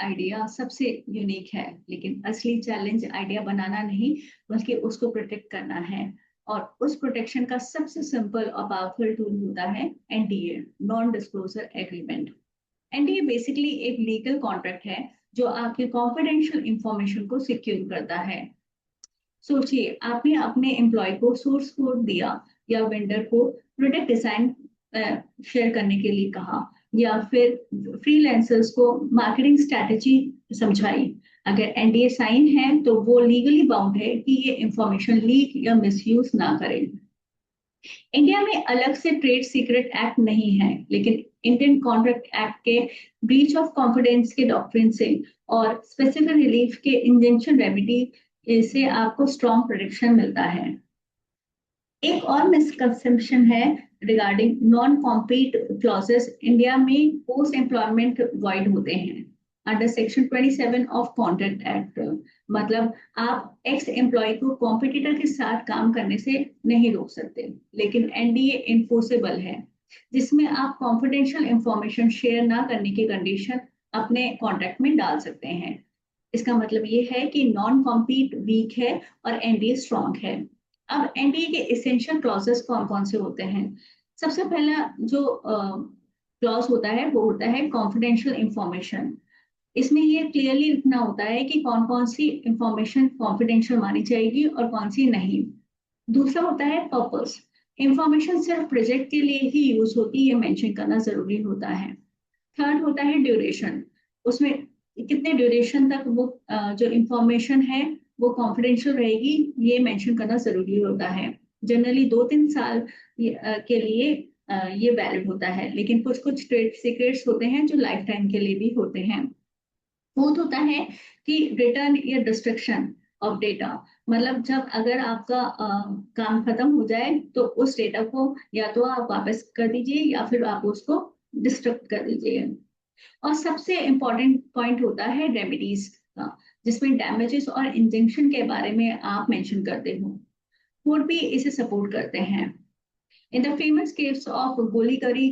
Idea सबसे unique है, लेकिन असली चैलेंज आइडिया बनाना नहीं बल्कि उसको प्रोटेक्ट करना है। और उस प्रोटेक्शन का सबसे सिंपल और पावरफुल टूल होता है NDA, non disclosure agreement. NDA basically एक लीगल कॉन्ट्रैक्ट है जो आपके कॉन्फिडेंशियल इंफॉर्मेशन को सिक्योर करता है। सोचिए, आपने अपने एम्प्लॉय को सोर्स कोड दिया या वेंडर को प्रोडक्ट डिजाइन शेयर करने के लिए कहा, या फिर फ्रीलांसर्स को मार्केटिंग स्ट्रेटेजी समझाई। अगर एनडीए साइन है तो वो लीगली बाउंड है कि ये इंफॉर्मेशन लीक या मिसयूज ना करें। इंडिया में अलग से ट्रेड सीक्रेट एक्ट नहीं है, लेकिन इंडियन कॉन्ट्रैक्ट एक्ट के ब्रीच ऑफ कॉन्फिडेंस के डॉक्ट्रिन से और स्पेसिफिक रिलीफ के इंजंक्शन रेमेडी से आपको स्ट्रॉन्ग प्रोटेक्शन मिलता है। एक और मिसकंसेप्शन है regarding non compete clauses. India में पोस्ट एम्प्लॉयमेंट वॉइड होते हैं under section 27 of contract act. मतलब आप एक्स एम्प्लॉय को कॉम्पिटिटर के साथ काम करने से नहीं रोक सकते, लेकिन एनडीए इन्फोर्सेबल है, जिसमें आप कॉन्फिडेंशियल इंफॉर्मेशन शेयर ना करने की कंडीशन अपने कॉन्ट्रैक्ट में डाल सकते हैं। इसका मतलब ये है कि नॉन कॉम्पीट वीक है और एनडीए स्ट्रॉन्ग है। अब एनडीए के एसेंशियल क्लॉजेस कौन कौन से होते हैं? सबसे पहला जो क्लॉज होता है वो होता है कॉन्फिडेंशियल इंफॉर्मेशन। इसमें ये क्लियरली लिखना होता है कि कौन कौन सी इंफॉर्मेशन कॉन्फिडेंशियल मानी जाएगी और कौन सी नहीं। दूसरा होता है पर्पस। इंफॉर्मेशन सिर्फ प्रोजेक्ट के लिए ही यूज होती है, ये मेंशन करना जरूरी होता है। थर्ड होता है ड्यूरेशन। उसमें कितने ड्यूरेशन तक वो जो इंफॉर्मेशन है वो कॉन्फिडेंशियल रहेगी, ये मेंशन करना जरूरी होता है। जनरली 2-3 साल के लिए ये वैलिड होता है, लेकिन कुछ कुछ ट्रेड सीक्रेट्स होते हैं जो लाइफ टाइम के लिए भी होते हैं। फोर्थ होता है कि रिटर्न या डिस्ट्रक्शन ऑफ डेटा। मतलब जब अगर आपका काम खत्म हो जाए तो उस डेटा को या तो आप वापस कर दीजिए या फिर आप उसको डिस्ट्रक्ट कर दीजिए। और सबसे इम्पोर्टेंट पॉइंट होता है रेमेडीज का, जिसमें डैमेजेस और इंजेक्शन के बारे में आप मेंशन करते हो। कोर्ट भी इसे सपोर्ट करते हैं। In the famous case of गोलीकरी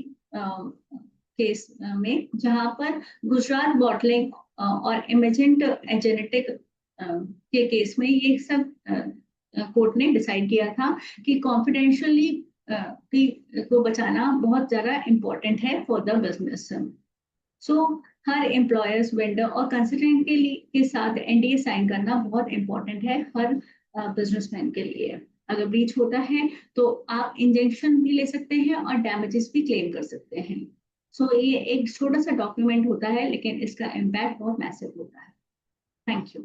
केस में, जहां पर गुजरात बॉटलिंग और इमेजेंट जेनेटिक के केस में ये सब कोर्ट ने डिसाइड किया था कि कॉन्फिडेंशियली को बचाना बहुत ज्यादा इम्पोर्टेंट है for the business. So her employers, vendor और कंसल्टेंट के साथ एनडीए साइन करना बहुत इंपॉर्टेंट है हर बिजनेसमैन के लिए। अगर ब्रीच होता है तो आप इंजेक्शन भी ले सकते हैं और डैमेजेस भी क्लेम कर सकते हैं। सो ये एक छोटा सा डॉक्यूमेंट होता है, लेकिन इसका इम्पैक्ट बहुत मैसिव होता है। Thank you.